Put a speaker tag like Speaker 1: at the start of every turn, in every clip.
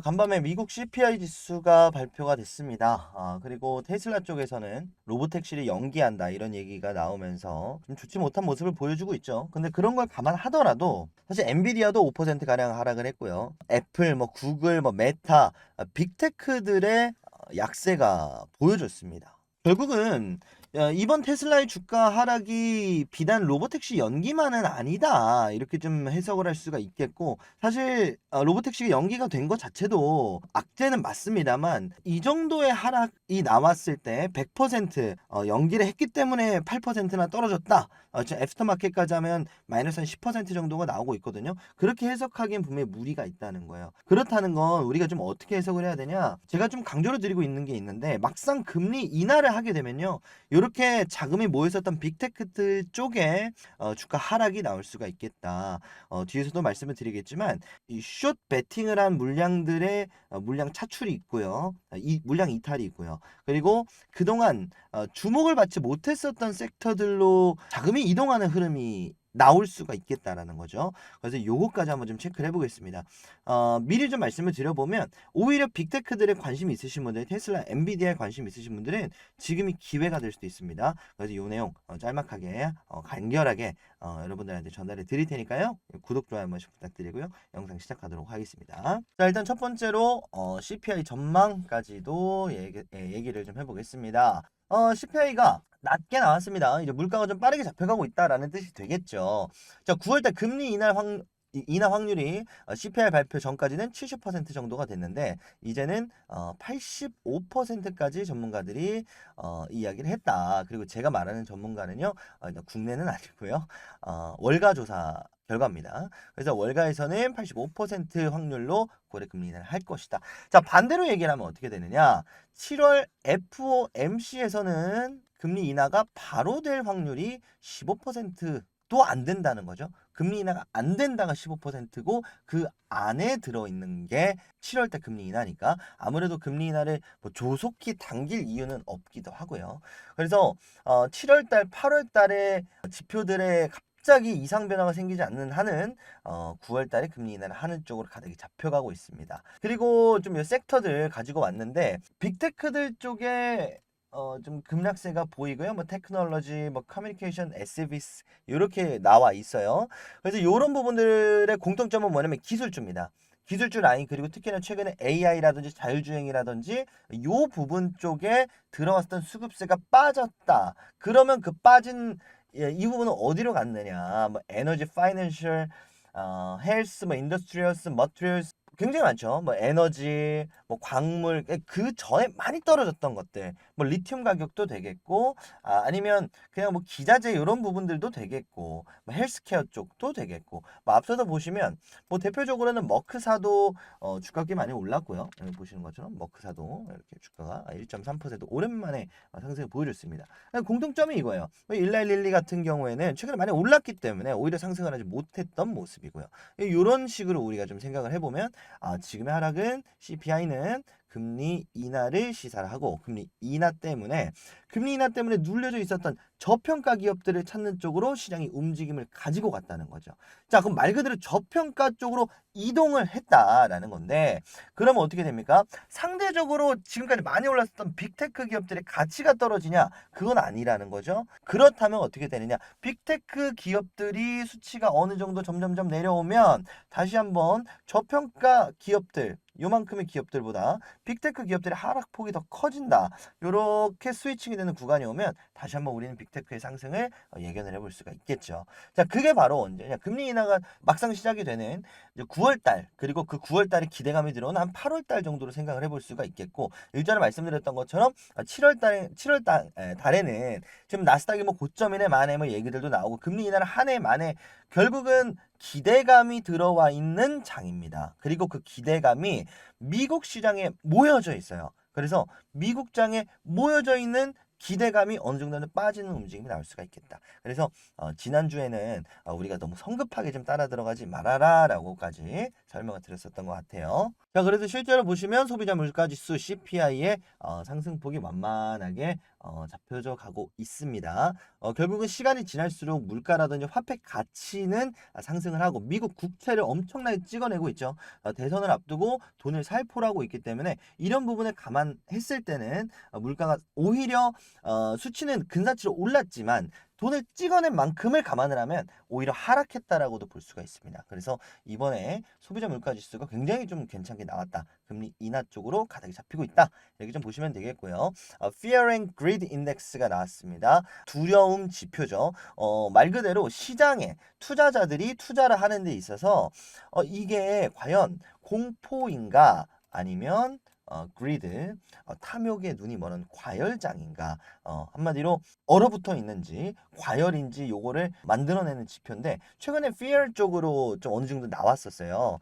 Speaker 1: 간밤에 미국 CPI 지수가 발표가 됐습니다. 그리고 테슬라 쪽에서는 로보택시를 연기한다 이런 얘기가 나오면서 좀 좋지 못한 모습을 보여주고 있죠. 근데 그런 걸 감안하더라도 사실 엔비디아도 5%가량 하락을 했고요. 애플, 뭐 구글, 뭐 메타, 빅테크들의 약세가 보여줬습니다. 결국은 이번 테슬라의 주가 하락이 비단 로보택시 연기만은 아니다. 이렇게 좀 해석을 할 수가 있겠고, 사실 로보택시가 연기가 된 것 자체도 악재는 맞습니다만, 이 정도의 하락이 나왔을 때 100% 연기를 했기 때문에 8%나 떨어졌다. 지금 애프터마켓까지 하면 마이너스 한 10% 정도가 나오고 있거든요. 그렇게 해석하기엔 분명히 무리가 있다는 거예요. 그렇다는 건 우리가 좀 어떻게 해석을 해야 되냐? 제가 좀 강조를 드리고 있는 게 있는데, 막상 금리 인하를 하게 되면요. 이렇게 자금이 모여 있었던 빅테크들 쪽에 주가 하락이 나올 수가 있겠다. 뒤에서도 말씀을 드리겠지만 이 숏 베팅을 한 물량들의 물량 차출이 있고요. 이 물량 이탈이 있고요. 그리고 그동안 주목을 받지 못했었던 섹터들로 자금이 이동하는 흐름이 나올 수가 있겠다라는 거죠. 그래서 요거까지 한번 좀 체크를 해보겠습니다. 미리 좀 말씀을 드려보면 오히려 빅테크들에 관심이 있으신 분들, 테슬라, 엔비디아에 관심 있으신 분들은 지금이 기회가 될 수도 있습니다. 그래서 이 내용 짤막하게 간결하게 여러분들한테 전달해 드릴 테니까요. 구독, 좋아요 한 번씩 부탁드리고요. 영상 시작하도록 하겠습니다. 자, 일단 첫 번째로 CPI 전망까지도 얘기를 좀 해보겠습니다. CPI가 낮게 나왔습니다. 이제 물가가 좀 빠르게 잡혀가고 있다라는 뜻이 되겠죠. 자, 9월달 금리 인하 확률이 CPI 발표 전까지는 70% 정도가 됐는데 이제는 85%까지 전문가들이 이야기를 했다. 그리고 제가 말하는 전문가는요, 국내는 아니고요, 월가 조사 결과입니다. 그래서 월가에서는 85% 확률로 고래 금리 인하를 할 것이다. 자, 반대로 얘기를 하면 어떻게 되느냐? 7월 FOMC에서는 금리 인하가 바로 될 확률이 15%도 안 된다는 거죠. 금리 인하가 안 된다가 15%고 그 안에 들어있는 게 7월 달 금리 인하니까 아무래도 금리 인하를 뭐 조속히 당길 이유는 없기도 하고요. 그래서 7월 달, 8월 달에 지표들의 갑자기 이상 변화가 생기지 않는 한은 9월 달에 금리 인하를 하는 쪽으로 가닥이 잡혀가고 있습니다. 그리고 좀 이 섹터들 가지고 왔는데 빅테크들 쪽에 좀 급락세가 보이고요. 뭐 테크놀로지, 뭐 커뮤니케이션, 서비스 이렇게 나와 있어요. 그래서 이런 부분들의 공통점은 뭐냐면 기술주입니다. 기술주 라인 그리고 특히나 최근에 AI라든지 자율주행이라든지 요 부분 쪽에 들어왔던 수급세가 빠졌다. 그러면 그 빠진 이 부분은 어디로 갔느냐? 뭐 에너지, 파이낸셜, 헬스, 뭐 인더스트리얼스, 머티리얼스 굉장히 많죠. 뭐 에너지, 뭐 광물 그 전에 많이 떨어졌던 것들, 뭐 리튬 가격도 되겠고, 아니면 그냥 뭐 기자재 이런 부분들도 되겠고, 뭐 헬스케어 쪽도 되겠고, 뭐 앞서서 보시면 뭐 대표적으로는 머크사도 주가 꽤 많이 올랐고요. 여기 보시는 것처럼 머크사도 이렇게 주가가 1.3% 오랜만에 상승을 보여줬습니다. 공통점이 이거예요. 일라일릴리 같은 경우에는 최근에 많이 올랐기 때문에 오히려 상승을 하지 못했던 모습이고요. 이런 식으로 우리가 좀 생각을 해보면 지금의 하락은 CPI는 금리 인하를 시사를 하고 금리 인하 때문에 눌려져 있었던 저평가 기업들을 찾는 쪽으로 시장이 움직임을 가지고 갔다는 거죠. 자, 그럼 말 그대로 저평가 쪽으로 이동을 했다라는 건데 그러면 어떻게 됩니까? 상대적으로 지금까지 많이 올랐었던 빅테크 기업들의 가치가 떨어지냐? 그건 아니라는 거죠. 그렇다면 어떻게 되느냐? 빅테크 기업들이 수치가 어느 정도 점점점 내려오면 다시 한번 저평가 기업들 요만큼의 기업들보다 빅테크 기업들의 하락폭이 더 커진다. 요렇게 스위칭이 되는 구간이 오면 다시 한번 우리는 빅테크의 상승을 예견을 해볼 수가 있겠죠. 자, 그게 바로 언제냐? 금리 인하가 막상 시작이 되는 9월 달 그리고 그 9월 달에 기대감이 들어오는 한 8월 달 정도로 생각을 해볼 수가 있겠고 일전에 말씀드렸던 것처럼 7월 달에는 지금 나스닥이 뭐 고점이네 만에 뭐 얘기들도 나오고 금리 인하를 한 해 만에 결국은 기대감이 들어와 있는 장입니다. 그리고 그 기대감이 미국 시장에 모여져 있어요. 그래서 미국장에 모여져 있는 기대감이 어느 정도는 빠지는 움직임이 나올 수가 있겠다. 그래서 지난주에는 우리가 너무 성급하게 좀 따라 들어가지 말아라 라고까지 설명을 드렸었던 것 같아요. 자, 그래서 실제로 보시면 소비자 물가지수 CPI의 상승폭이 완만하게 잡혀져 가고 있습니다. 결국은 시간이 지날수록 물가라든지 화폐 가치는 상승을 하고 미국 국채를 엄청나게 찍어내고 있죠. 대선을 앞두고 돈을 살포하고 있기 때문에 이런 부분을 감안했을 때는 물가가 오히려 수치는 근사치로 올랐지만 돈을 찍어낸 만큼을 감안을 하면 오히려 하락했다라고도 볼 수가 있습니다. 그래서 이번에 소비자 물가 지수가 굉장히 좀 괜찮게 나왔다. 금리 인하 쪽으로 가닥이 잡히고 있다. 이렇게 좀 보시면 되겠고요. Fear and Greed Index가 나왔습니다. 두려움 지표죠. 말 그대로 시장에 투자자들이 투자를 하는 데 있어서 이게 과연 공포인가 아니면 greed, 탐욕에 눈이 먼 과열장인가, 한마디로 얼어붙어 있는지 과열인지 요거를 만들어내는 지표인데 최근에 fear 쪽으로 좀 어느 정도 나왔었어요.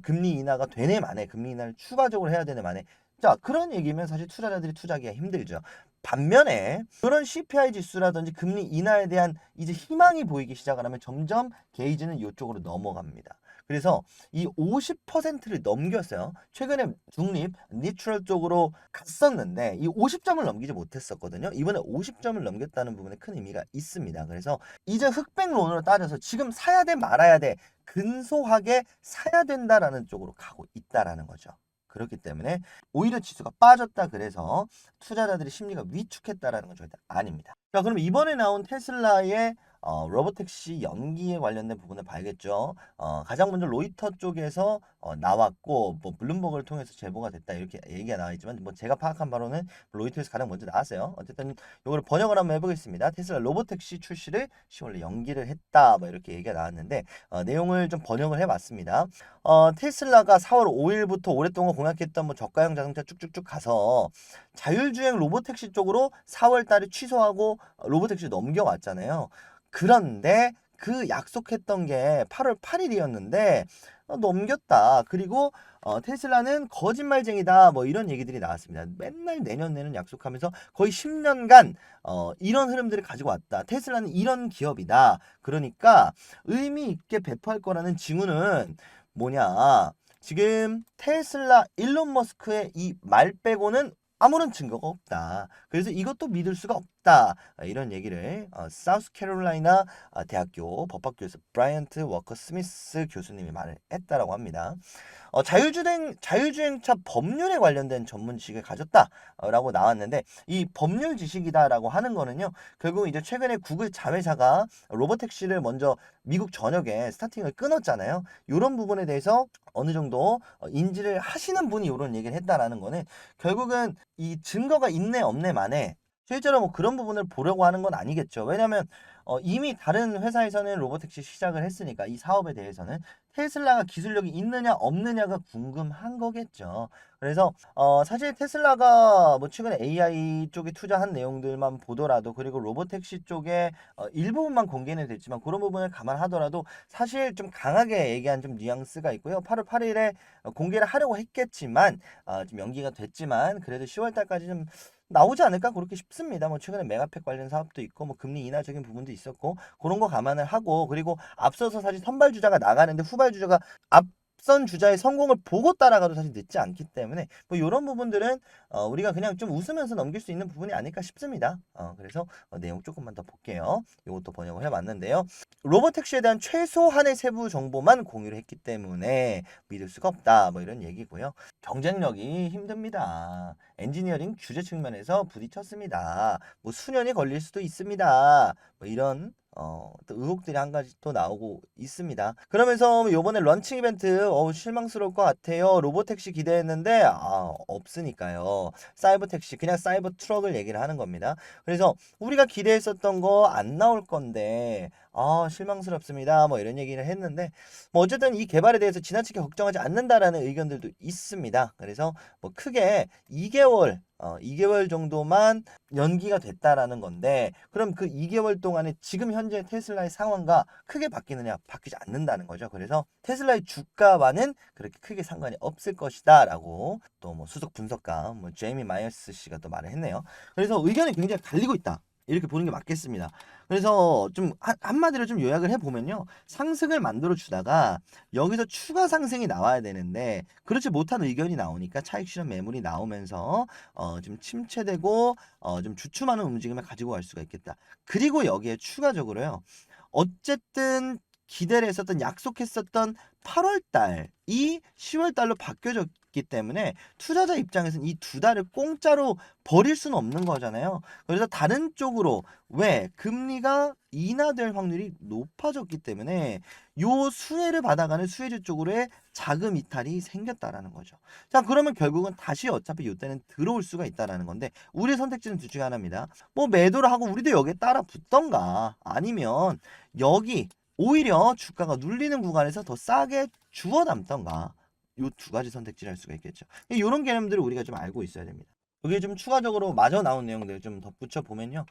Speaker 1: 금리 인하가 되네 마네, 금리 인하를 추가적으로 해야 되네 마네. 자, 그런 얘기면 사실 투자자들이 투자하기가 힘들죠. 반면에 그런 CPI 지수라든지 금리 인하에 대한 이제 희망이 보이기 시작하면 점점 게이지는 이쪽으로 넘어갑니다. 그래서 이 50%를 넘겼어요. 최근에 중립, 니트럴 쪽으로 갔었는데 이 50점을 넘기지 못했었거든요. 이번에 50점을 넘겼다는 부분에 큰 의미가 있습니다. 그래서 이제 흑백론으로 따져서 지금 사야 돼 말아야 돼 근소하게 사야 된다라는 쪽으로 가고 있다라는 거죠. 그렇기 때문에 오히려 지수가 빠졌다 그래서 투자자들의 심리가 위축했다라는 건 절대 아닙니다. 자, 그럼 이번에 나온 테슬라의 로보택시 연기에 관련된 부분을 봐야겠죠. 가장 먼저 로이터 쪽에서 나왔고 뭐 블룸버그를 통해서 제보가 됐다 이렇게 얘기가 나와 있지만 뭐 제가 파악한 바로는 로이터에서 가장 먼저 나왔어요. 어쨌든 이걸 번역을 한번 해보겠습니다. 테슬라 로보택시 출시를 10월에 연기를 했다 뭐 이렇게 얘기가 나왔는데 내용을 좀 번역을 해봤습니다. 테슬라가 4월 5일부터 오랫동안 공약했던 뭐 저가형 자동차 쭉쭉쭉 가서 자율주행 로보택시 쪽으로 4월 달에 취소하고 로보택시 넘겨왔잖아요. 그런데 그 약속했던 게 8월 8일이었는데 넘겼다. 그리고 테슬라는 거짓말쟁이다. 뭐 이런 얘기들이 나왔습니다. 맨날 내년 약속하면서 거의 10년간 이런 흐름들을 가지고 왔다. 테슬라는 이런 기업이다. 그러니까 의미 있게 배포할 거라는 징후는 뭐냐? 지금 테슬라 일론 머스크의 이 말 빼고는 아무런 증거가 없다. 그래서 이것도 믿을 수가 없다. 이런 얘기를 사우스캐롤라이나 대학교 법학교에서 브라이언트 워커 스미스 교수님이 말을 했다라고 합니다. 자율주행차 법률에 관련된 전문 지식을 가졌다라고 나왔는데 이 법률 지식이다라고 하는 거는요. 결국 이제 최근에 구글 자회사가 로보택시를 먼저 미국 전역에 스타팅을 끊었잖아요. 이런 부분에 대해서 어느 정도 인지를 하시는 분이 이런 얘기를 했다라는 거는 결국은 이 증거가 있네 없네 만에 실제로 뭐 그런 부분을 보려고 하는 건 아니겠죠. 왜냐하면 이미 다른 회사에서는 로보택시 시작을 했으니까 이 사업에 대해서는 테슬라가 기술력이 있느냐 없느냐가 궁금한 거겠죠. 그래서 사실 테슬라가 뭐 최근에 AI 쪽에 투자한 내용들만 보더라도 그리고 로보택시 쪽에 일부분만 공개는 됐지만 그런 부분을 감안하더라도 사실 좀 강하게 얘기한 좀 뉘앙스가 있고요. 8월 8일에 공개를 하려고 했겠지만 좀 연기가 됐지만 그래도 10월 달까지 좀 나오지 않을까 그렇게 싶습니다. 뭐 최근에 메가팩 관련 사업도 있고 뭐 금리 인하적인 부분도 있었고 그런 거 감안을 하고 그리고 앞서서 사실 선발 주자가 나가는데 후발 주자가 앞선 주자의 성공을 보고 따라가도 사실 늦지 않기 때문에 뭐 이런 부분들은 우리가 그냥 좀 웃으면서 넘길 수 있는 부분이 아닐까 싶습니다. 그래서 내용 조금만 더 볼게요. 이것도 번역을 해봤는데요. 로보택시에 대한 최소한의 세부 정보만 공유를 했기 때문에 믿을 수가 없다. 뭐 이런 얘기고요. 경쟁력이 힘듭니다. 엔지니어링 규제 측면에서 부딪혔습니다. 뭐 수년이 걸릴 수도 있습니다. 뭐 이런 또 의혹들이 한 가지 또 나오고 있습니다. 그러면서 요번에 런칭 이벤트 실망스러울 것 같아요. 로보택시 기대했는데 없으니까요. 사이버 택시 그냥 사이버 트럭을 얘기를 하는 겁니다. 그래서 우리가 기대했었던 거 안 나올 건데 실망스럽습니다. 뭐 이런 얘기를 했는데 뭐 어쨌든 이 개발에 대해서 지나치게 걱정하지 않는다라는 의견들도 있습니다. 그래서 뭐 크게 2개월 정도만 연기가 됐다라는 건데 그럼 그 2개월 동안에 지금 현재 테슬라의 상황과 크게 바뀌느냐? 바뀌지 않는다는 거죠. 그래서 테슬라의 주가와는 그렇게 크게 상관이 없을 것이다 라고 또 뭐 수석 분석가 제이미 마이어스 씨가 또 말을 했네요. 그래서 의견이 굉장히 갈리고 있다. 이렇게 보는 게 맞겠습니다. 그래서 좀 한마디로 좀 요약을 해보면요. 상승을 만들어 주다가 여기서 추가 상승이 나와야 되는데 그렇지 못한 의견이 나오니까 차익 실현 매물이 나오면서 좀 침체되고 좀 주춤하는 움직임을 가지고 갈 수가 있겠다. 그리고 여기에 추가적으로요. 어쨌든 기대를 했었던 약속했었던 8월 달이 10월 달로 바뀌어졌기 때문에 투자자 입장에서는 이 두 달을 공짜로 버릴 수는 없는 거잖아요. 그래서 다른 쪽으로 왜 금리가 인하될 확률이 높아졌기 때문에 요 수혜를 받아가는 수혜주 쪽으로의 자금 이탈이 생겼다라는 거죠. 자, 그러면 결국은 다시 어차피 요때는 들어올 수가 있다라는 건데 우리의 선택지는 둘 중에 하나입니다. 뭐 매도를 하고 우리도 여기에 따라 붙던가 아니면 여기 오히려 주가가 눌리는 구간에서 더 싸게 주워 담던가 요 두 가지 선택지를 할 수가 있겠죠. 이런 개념들을 우리가 좀 알고 있어야 됩니다. 여기에 좀 추가적으로 마저 나온 내용들 좀 덧붙여 보면요.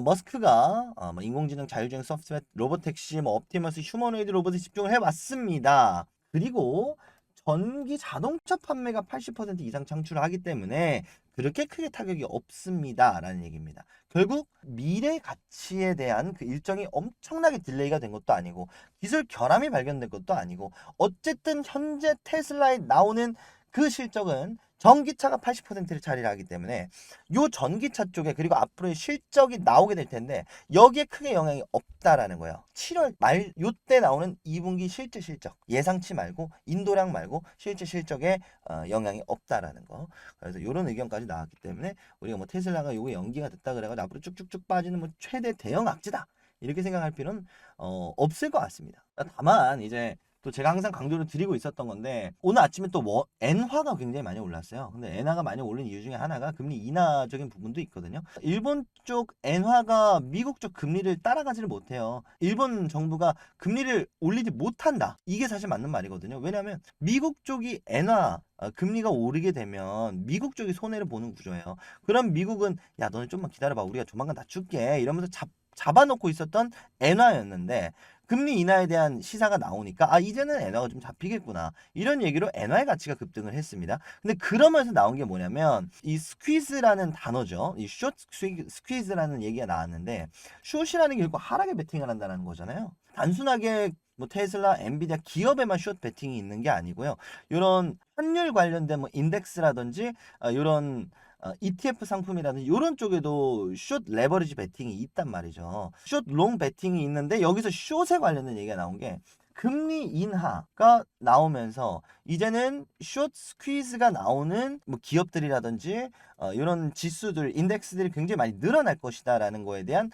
Speaker 1: 머스크가 뭐 인공지능 자율주행 소프트웨어 로보택시 뭐 옵티머스 휴머노이드 로봇에 집중을 해왔습니다. 그리고 전기 자동차 판매가 80% 이상 창출을 하기 때문에 그렇게 크게 타격이 없습니다 라는 얘기입니다. 결국 미래 가치에 대한 그 일정이 엄청나게 딜레이가 된 것도 아니고 기술 결함이 발견된 것도 아니고 어쨌든 현재 테슬라에 나오는 그 실적은 전기차가 80%를 차지를 하기 때문에 요 전기차 쪽에 그리고 앞으로의 실적이 나오게 될 텐데 여기에 크게 영향이 없다라는 거예요. 7월 말 요때 나오는 2분기 실제 실적 예상치 말고 인도량 말고 실제 실적에 영향이 없다라는 거. 그래서 이런 의견까지 나왔기 때문에 우리가 뭐 테슬라가 요게 연기가 됐다 그래가지고 앞으로 쭉쭉쭉 빠지는 뭐 최대 대형 악재다 이렇게 생각할 필요는 없을 것 같습니다. 다만 이제 또 제가 항상 강조를 드리고 있었던 건데 오늘 아침에 또 뭐 엔화가 굉장히 많이 올랐어요. 근데 엔화가 많이 오른 이유 중에 하나가 금리 인하적인 부분도 있거든요. 일본 쪽 엔화가 미국 쪽 금리를 따라가지를 못해요. 일본 정부가 금리를 올리지 못한다. 이게 사실 맞는 말이거든요. 왜냐하면 미국 쪽이 엔화 금리가 오르게 되면 미국 쪽이 손해를 보는 구조예요. 그럼 미국은 야 너네 좀만 기다려봐. 우리가 조만간 낮출게 이러면서 잡아놓고 있었던 엔화였는데 금리 인하에 대한 시사가 나오니까 아 이제는 엔화가 좀 잡히겠구나 이런 얘기로 엔화의 가치가 급등을 했습니다. 근데 그러면서 나온 게 뭐냐면 이 스퀴즈라는 단어죠. 이 숏 스퀴즈라는 얘기가 나왔는데 숏이라는 게 결국 하락에 베팅을 한다는 거잖아요. 단순하게 뭐 테슬라, 엔비디아 기업에만 숏 베팅이 있는 게 아니고요. 이런 환율 관련된 뭐 인덱스라든지 이런 ETF 상품이라든지 이런 쪽에도 숏 레버리지 베팅이 있단 말이죠. 숏 롱 베팅이 있는데 여기서 숏에 관련된 얘기가 나온 게 금리 인하가 나오면서 이제는 숏 스퀴즈가 나오는 뭐 기업들이라든지 이런 지수들, 인덱스들이 굉장히 많이 늘어날 것이다라는 거에 대한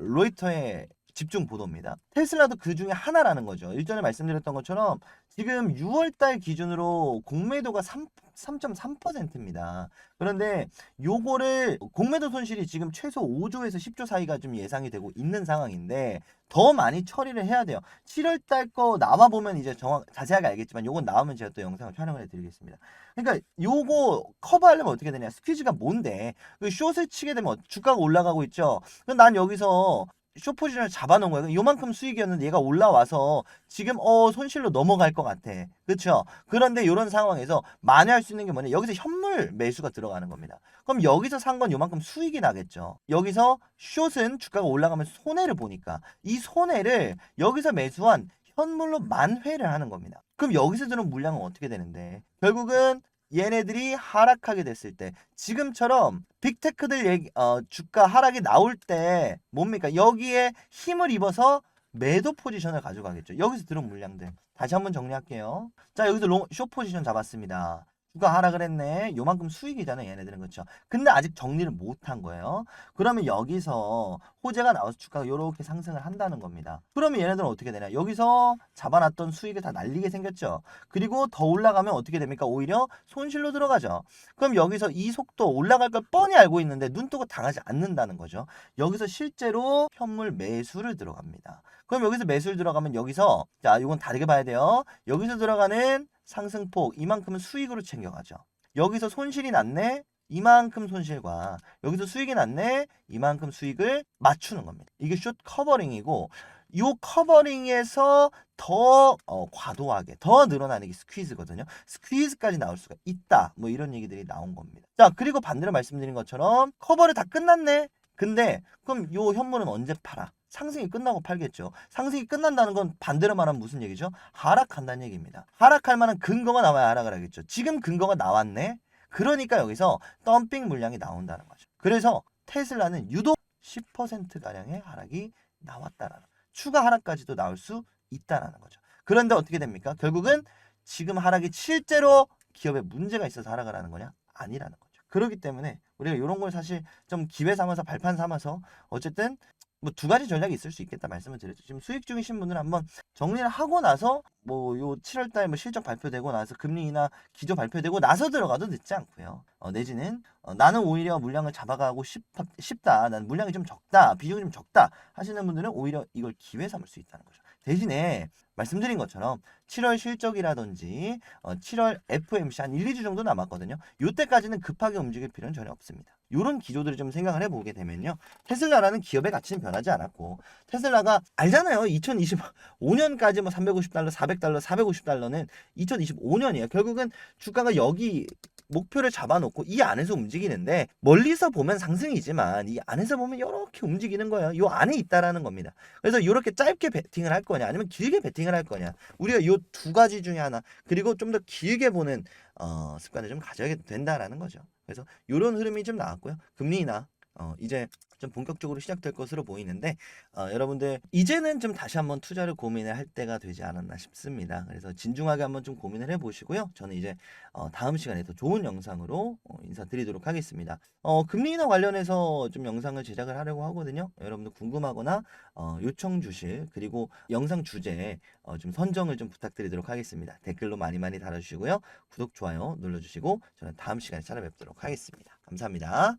Speaker 1: 로이터의 집중 보도입니다. 테슬라도 그 중에 하나라는 거죠. 일전에 말씀드렸던 것처럼 지금 6월달 기준으로 공매도가 3.3%입니다. 그런데 요거를 공매도 손실이 지금 최소 5조에서 10조 사이가 좀 예상이 되고 있는 상황인데 더 많이 처리를 해야 돼요. 7월달 거 나와 보면 이제 자세하게 알겠지만 요건 나오면 제가 또 영상을 촬영을 해드리겠습니다. 그러니까 요거 커버하려면 어떻게 되냐? 스퀴즈가 뭔데? 그 숏을 치게 되면 주가가 올라가고 있죠. 그럼 난 여기서 숏 포지션을 잡아놓은 거예요. 요만큼 수익이었는데 얘가 올라와서 지금 손실로 넘어갈 것 같아. 그렇죠? 그런데 이런 상황에서 만회할 수 있는 게 뭐냐? 여기서 현물 매수가 들어가는 겁니다. 그럼 여기서 산 건 요만큼 수익이 나겠죠. 여기서 숏은 주가가 올라가면서 손해를 보니까 이 손해를 여기서 매수한 현물로 만회를 하는 겁니다. 그럼 여기서 들은 물량은 어떻게 되는데? 결국은 얘네들이 하락하게 됐을 때 지금처럼 빅테크들 주가 하락이 나올 때 뭡니까? 여기에 힘을 입어서 매도 포지션을 가져가겠죠. 여기서 들은 물량들 다시 한번 정리할게요. 자 여기서 숏 포지션 잡았습니다. 주가 하락을 했네. 요만큼 수익이잖아요. 얘네들은 그렇죠. 근데 아직 정리를 못한 거예요. 그러면 여기서 호재가 나와서 주가가 이렇게 상승을 한다는 겁니다. 그러면 얘네들은 어떻게 되냐? 여기서 잡아놨던 수익을 다 날리게 생겼죠. 그리고 더 올라가면 어떻게 됩니까? 오히려 손실로 들어가죠. 그럼 여기서 이 속도 올라갈 걸 뻔히 알고 있는데 눈뜨고 당하지 않는다는 거죠. 여기서 실제로 현물 매수를 들어갑니다. 그럼 여기서 매수를 들어가면 여기서 자 이건 다르게 봐야 돼요. 여기서 들어가는 상승폭 이만큼은 수익으로 챙겨가죠. 여기서 손실이 났네. 이만큼 손실과 여기서 수익이 났네. 이만큼 수익을 맞추는 겁니다. 이게 숏 커버링이고 이 커버링에서 더 과도하게 더 늘어나는 게 스퀴즈거든요. 스퀴즈까지 나올 수가 있다. 뭐 이런 얘기들이 나온 겁니다. 자 그리고 반대로 말씀드린 것처럼 커버를 다 끝났네. 근데 그럼 요 현물은 언제 팔아? 상승이 끝나고 팔겠죠. 상승이 끝난다는 건 반대로 말하면 무슨 얘기죠? 하락한다는 얘기입니다. 하락할 만한 근거가 나와야 하락을 하겠죠. 지금 근거가 나왔네? 그러니까 여기서 덤핑 물량이 나온다는 거죠. 그래서 테슬라는 유독 10%가량의 하락이 나왔다라는, 추가 하락까지도 나올 수 있다라는 거죠. 그런데 어떻게 됩니까? 결국은 지금 하락이 실제로 기업에 문제가 있어서 하락을 하는 거냐? 아니라는 거죠. 그렇기 때문에 우리가 이런 걸 사실 좀 기회 삼아서 발판 삼아서 어쨌든 뭐 두 가지 전략이 있을 수 있겠다 말씀을 드렸죠. 지금 수익 중이신 분들은 한번 정리를 하고 나서 뭐 요 7월달 뭐 실적 발표되고 나서 금리 인하 기조 발표되고 나서 들어가도 늦지 않고요. 내지는 나는 오히려 물량을 잡아가고 싶다. 난 물량이 좀 적다. 비중이 좀 적다. 하시는 분들은 오히려 이걸 기회 삼을 수 있다는 거죠. 대신에 말씀드린 것처럼 7월 실적이라든지 7월 FOMC 한 1, 2주 정도 남았거든요. 이때까지는 급하게 움직일 필요는 전혀 없습니다. 이런 기조들을 좀 생각을 해보게 되면요. 테슬라라는 기업의 가치는 변하지 않았고 테슬라가 알잖아요. 2025년까지 뭐 350달러, 400달러, 450달러는 2025년이에요. 결국은 주가가 여기 목표를 잡아놓고 이 안에서 움직이는데 멀리서 보면 상승이지만 이 안에서 보면 이렇게 움직이는 거예요. 이 안에 있다라는 겁니다. 그래서 이렇게 짧게 베팅을 할 거냐 아니면 길게 베팅을 할 거냐, 우리가 이 두 가지 중에 하나, 그리고 좀 더 길게 보는 습관을 좀 가져야 된다라는 거죠. 그래서 이런 흐름이 좀 나왔고요. 금리 인하 이제 좀 본격적으로 시작될 것으로 보이는데 여러분들 이제는 좀 다시 한번 투자를 고민을 할 때가 되지 않았나 싶습니다. 그래서 진중하게 한번 좀 고민을 해보시고요. 저는 이제 다음 시간에 더 좋은 영상으로 인사드리도록 하겠습니다. 금리 인하 관련해서 좀 영상을 제작을 하려고 하거든요. 여러분들 궁금하거나 요청 주실, 그리고 영상 주제 좀 선정을 좀 부탁드리도록 하겠습니다. 댓글로 많이 많이 달아주시고요. 구독, 좋아요 눌러주시고 저는 다음 시간에 찾아뵙도록 하겠습니다. 감사합니다.